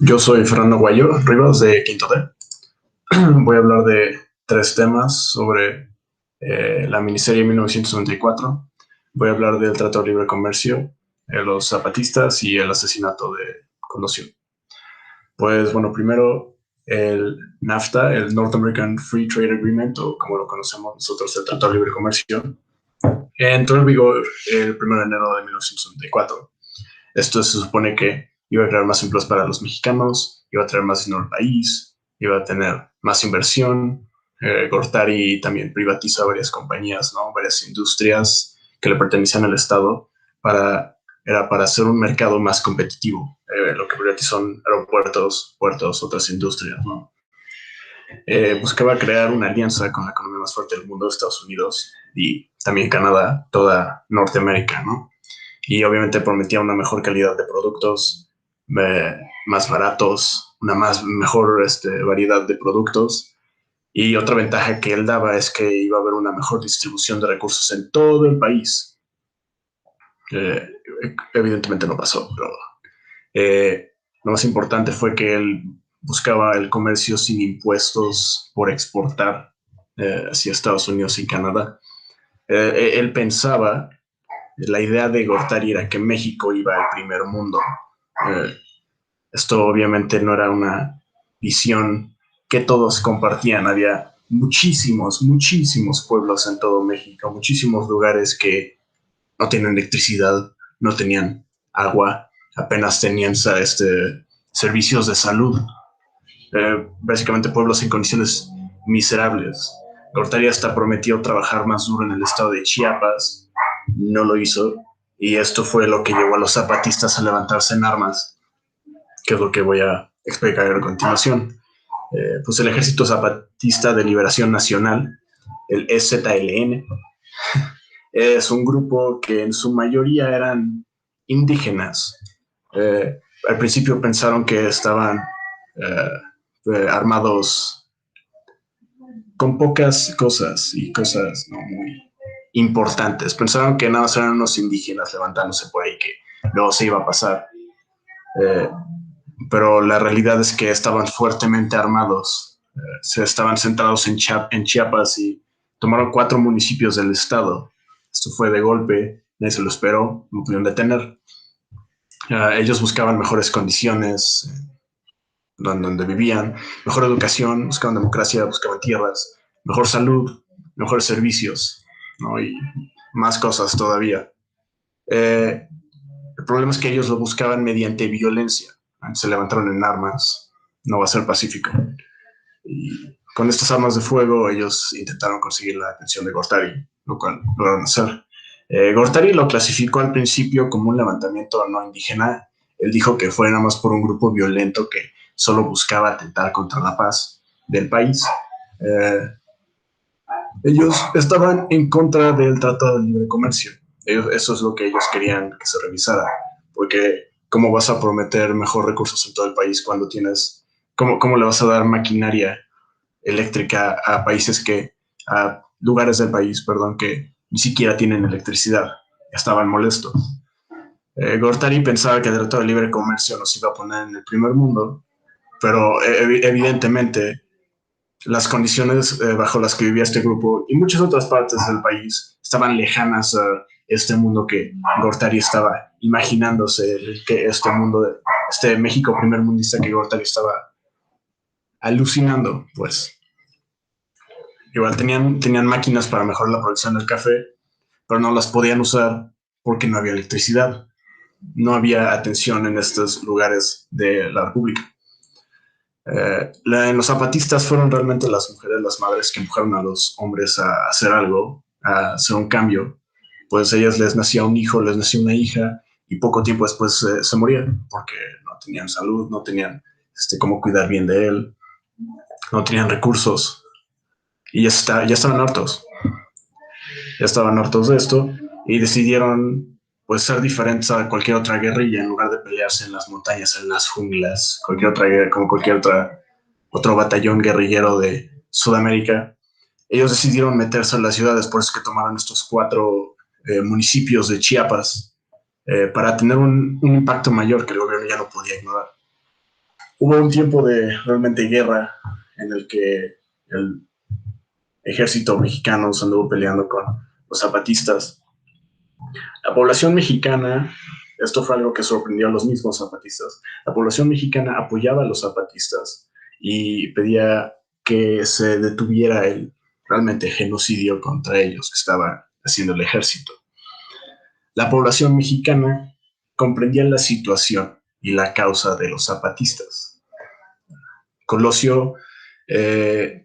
Yo soy Fernando Guayo Rivas de Quinto D. Voy a hablar de tres temas sobre la miniserie 1994. Voy a hablar del Tratado de Libre Comercio, los zapatistas y el asesinato de Colosio. Pues bueno, primero el NAFTA, el North American Free Trade Agreement, o como lo conocemos nosotros, el Tratado de Libre Comercio, entró en vigor el 1 de enero de 1994. Esto se supone que iba a crear más empleos para los mexicanos, iba a traer más dinero al país, iba a tener más inversión. Gortari también privatiza varias compañías, ¿no? Varias industrias que le pertenecían al Estado era para hacer un mercado más competitivo. Lo que privatizó son aeropuertos, puertos, otras industrias, ¿no? Buscaba crear una alianza con la economía más fuerte del mundo, Estados Unidos y también Canadá, toda Norteamérica, ¿no? Y obviamente prometía una mejor calidad de productos, más baratos, una mejor variedad de productos. Y otra ventaja que él daba es que iba a haber una mejor distribución de recursos en todo el país. Evidentemente no pasó, pero lo más importante fue que él buscaba el comercio sin impuestos por exportar hacia Estados Unidos y Canadá. Él pensaba, la idea de Gortari era que México iba al primer mundo. Esto obviamente no era una visión que todos compartían. Había muchísimos pueblos en todo México, muchísimos lugares que no tenían electricidad, no tenían agua, apenas tenían servicios de salud. Básicamente pueblos en condiciones miserables. Gortari hasta prometió trabajar más duro en el estado de Chiapas, no lo hizo, y esto fue lo que llevó a los zapatistas a levantarse en armas, que es lo que voy a explicar a continuación. Pues el Ejército Zapatista de Liberación Nacional, el EZLN, es un grupo que en su mayoría eran indígenas. Al principio pensaron que estaban armados con pocas cosas y cosas no muy importantes. Pensaron que nada más eran unos indígenas levantándose por ahí, que luego se iba a pasar. Pero la realidad es que estaban fuertemente armados. Se estaban centrados en Chiapas y tomaron 4 municipios del estado. Esto fue de golpe, nadie se lo esperó, no pudieron detener. Ellos buscaban mejores condiciones donde vivían, mejor educación, buscaban democracia, buscaban tierras, mejor salud, mejores servicios, ¿no? Y más cosas todavía. El problema es que ellos lo buscaban mediante violencia. Se levantaron en armas, no va a ser pacífico. Y con estas armas de fuego ellos intentaron conseguir la atención de Gortari, lo cual lograron hacer. Gortari lo clasificó al principio como un levantamiento no indígena. Él dijo que fue nada más por un grupo violento que solo buscaba atentar contra la paz del país. Ellos estaban en contra del Tratado de Libre Comercio. Eso es lo que ellos querían que se revisara, porque ¿cómo vas a prometer mejor recursos en todo el país cuando tienes, cómo le vas a dar maquinaria eléctrica a a lugares del país, perdón, que ni siquiera tienen electricidad? Estaban molestos. Gortari pensaba que el Tratado de Libre Comercio nos iba a poner en el primer mundo, pero evidentemente las condiciones bajo las que vivía este grupo y muchas otras partes del país estaban lejanas a este mundo que Gortari estaba imaginándose, que este México primer mundista que Gortari estaba alucinando, pues. Igual tenían máquinas para mejorar la producción del café, pero no las podían usar porque no había electricidad. No había atención en estos lugares de la República. Los zapatistas fueron realmente las mujeres, las madres que empujaron a los hombres a hacer algo, a hacer un cambio. Pues a ellas les nacía un hijo, les nacía una hija, y poco tiempo después se morían porque no tenían salud, no tenían cómo cuidar bien de él, no tenían recursos, y ya estaban hartos de esto, y decidieron pues ser diferentes a cualquier otra guerrilla. En lugar de pelearse en las montañas, en las junglas, como cualquier otro batallón guerrillero de Sudamérica, ellos decidieron meterse en las ciudades. Por eso que tomaron estos 4 municipios de Chiapas, para tener un impacto mayor que el gobierno ya no podía ignorar. Hubo un tiempo de realmente guerra en el que el ejército mexicano se anduvo peleando con los zapatistas. La población mexicana, esto fue algo que sorprendió a los mismos zapatistas, la población mexicana apoyaba a los zapatistas y pedía que se detuviera el realmente genocidio contra ellos que estaba haciendo el ejército. La población mexicana comprendía la situación y la causa de los zapatistas. Colosio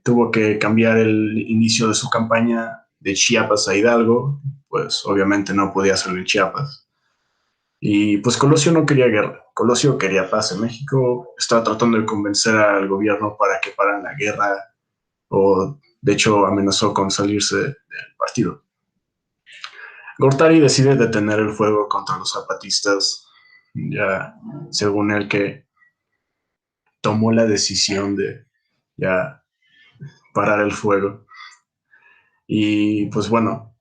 tuvo que cambiar el inicio de su campaña de Chiapas a Hidalgo, pues obviamente no podía hacerlo en Chiapas. Y pues Colosio no quería guerra, Colosio quería paz en México, estaba tratando de convencer al gobierno para que paran la guerra, o de hecho amenazó con salirse del partido. Gortari decide detener el fuego contra los zapatistas, ya según él que tomó la decisión de ya parar el fuego. Y pues bueno,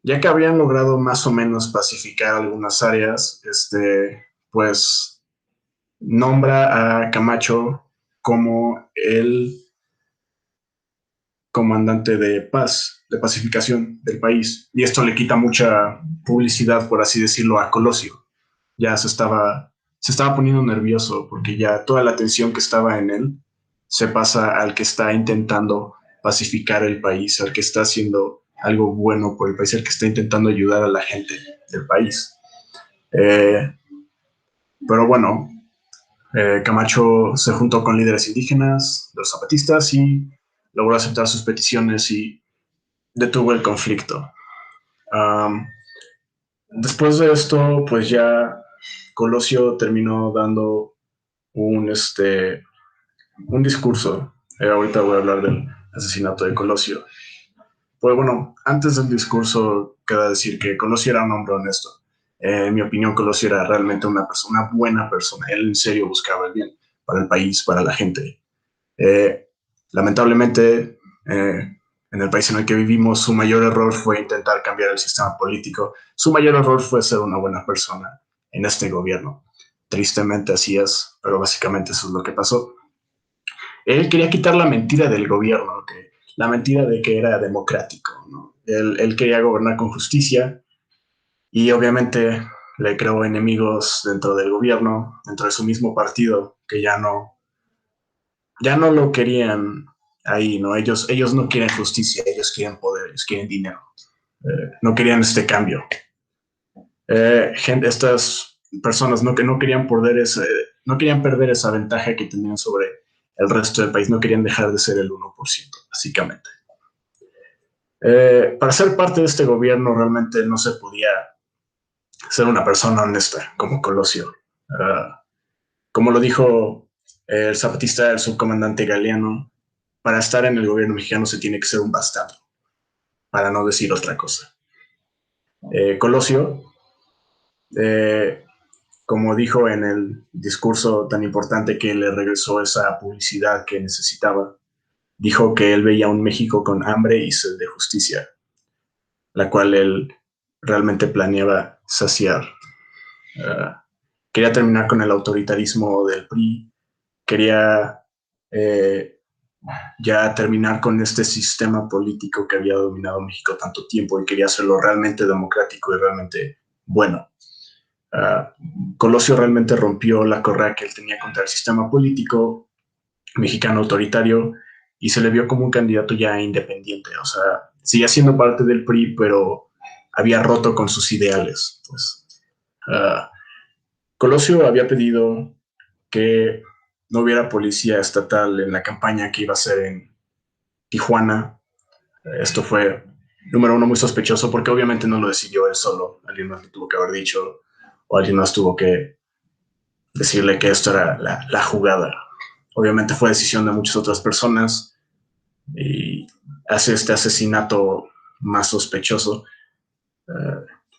ya que habían logrado más o menos pacificar algunas áreas, pues nombra a Camacho como el comandante de paz, de pacificación del país. Y esto le quita mucha publicidad, por así decirlo, a Colosio. Ya se estaba poniendo nervioso porque ya toda la atención que estaba en él se pasa al que está intentando pacificar el país, al que está haciendo algo bueno por el país, al que está intentando ayudar a la gente del país. Pero bueno, Camacho se juntó con líderes indígenas, los zapatistas, y logró aceptar sus peticiones y detuvo el conflicto. Um, Después de esto, pues ya Colosio terminó dando un discurso. Ahorita voy a hablar del asesinato de Colosio. Pues bueno, antes del discurso queda decir que Colosio era un hombre honesto. En mi opinión, Colosio era realmente una buena persona. Él en serio buscaba el bien para el país, para la gente. Lamentablemente, en el país en el que vivimos, su mayor error fue intentar cambiar el sistema político. Su mayor error fue ser una buena persona en este gobierno. Tristemente así es, pero básicamente eso es lo que pasó. Él quería quitar la mentira del gobierno, la mentira de que era democrático, ¿no? Él quería gobernar con justicia y obviamente le creó enemigos dentro del gobierno, dentro de su mismo partido, que ya no lo querían ahí, ¿no? Ellos no quieren justicia, ellos quieren poder, ellos quieren dinero. No querían este cambio. Estas personas no querían no querían perder esa ventaja que tenían sobre el resto del país, no querían dejar de ser el 1%, básicamente. Para ser parte de este gobierno realmente no se podía ser una persona honesta como Colosio. Como lo dijo el zapatista, el subcomandante Galeano, para estar en el gobierno mexicano se tiene que ser un bastardo, para no decir otra cosa. Colosio, como dijo en el discurso tan importante que le regresó esa publicidad que necesitaba, dijo que él veía un México con hambre y sed de justicia, la cual él realmente planeaba saciar. Quería terminar con el autoritarismo del PRI, quería ya terminar con este sistema político que había dominado México tanto tiempo y quería hacerlo realmente democrático y realmente bueno. Colosio realmente rompió la correa que él tenía contra el sistema político mexicano autoritario y se le vio como un candidato ya independiente. O sea, seguía siendo parte del PRI, pero había roto con sus ideales. Pues, Colosio había pedido que no hubiera policía estatal en la campaña que iba a ser en Tijuana. Esto fue, número uno, muy sospechoso porque obviamente no lo decidió él solo. Alguien más le tuvo que haber dicho o alguien más tuvo que decirle que esto era la jugada. Obviamente fue decisión de muchas otras personas y hace este asesinato más sospechoso.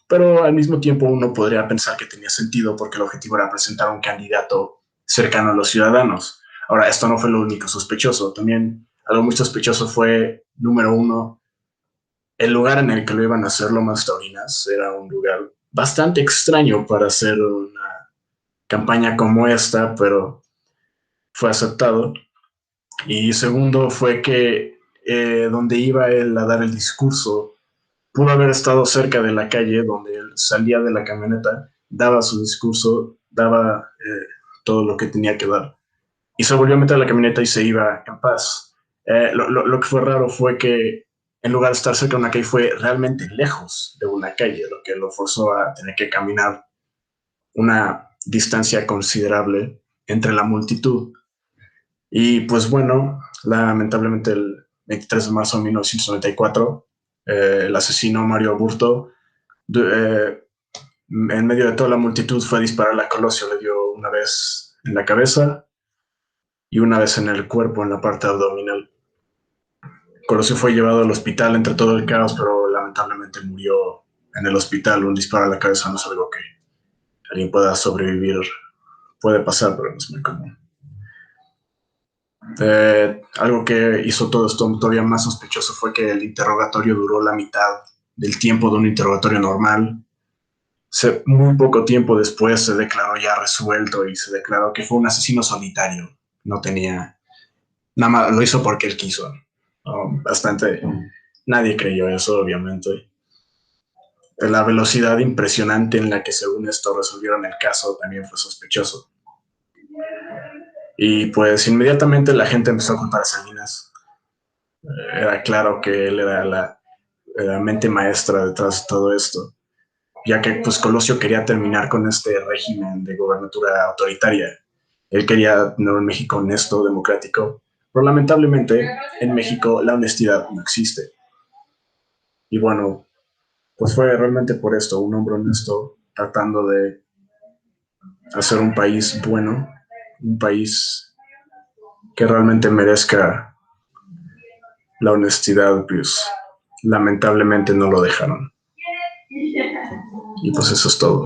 Pero al mismo tiempo uno podría pensar que tenía sentido porque el objetivo era presentar un candidato cercano a los ciudadanos. Ahora, esto no fue lo único sospechoso. También algo muy sospechoso fue, número uno, el lugar en el que lo iban a hacer, Lomas Taurinas, era un lugar bastante extraño para hacer una campaña como esta, pero fue aceptado. Y segundo fue que donde iba él a dar el discurso, pudo haber estado cerca de la calle donde él salía de la camioneta, daba su discurso, daba todo lo que tenía que dar. Y se volvió a meter a la camioneta y se iba en paz. Lo que fue raro fue que en lugar de estar cerca de una calle, fue realmente lejos de una calle, lo que lo forzó a tener que caminar una distancia considerable entre la multitud. Y pues bueno, lamentablemente el 23 de marzo de 1994, el asesino Mario Aburto, en medio de toda la multitud, fue a disparar a Colosio. Le dio una vez en la cabeza y una vez en el cuerpo, en la parte abdominal. Colosio fue llevado al hospital entre todo el caos, pero lamentablemente murió en el hospital. Un disparo a la cabeza no es algo que alguien pueda sobrevivir. Puede pasar, pero no es muy común. Algo que hizo todo esto todavía más sospechoso fue que el interrogatorio duró la mitad del tiempo de un interrogatorio normal. Muy poco tiempo después se declaró ya resuelto y se declaró que fue un asesino solitario. No tenía, nada más lo hizo porque él quiso. Bastante, nadie creyó eso, obviamente. La velocidad impresionante en la que, según esto, resolvieron el caso también fue sospechoso. Y pues inmediatamente la gente empezó a culpar a Salinas. Era claro que él era la mente maestra detrás de todo esto, ya que pues Colosio quería terminar con este régimen de gobernatura autoritaria. Él quería tener un México honesto, democrático, pero lamentablemente en México la honestidad no existe. Y bueno, pues fue realmente por esto, un hombre honesto tratando de hacer un país bueno, un país que realmente merezca la honestidad, pues lamentablemente no lo dejaron. Y pues eso es todo.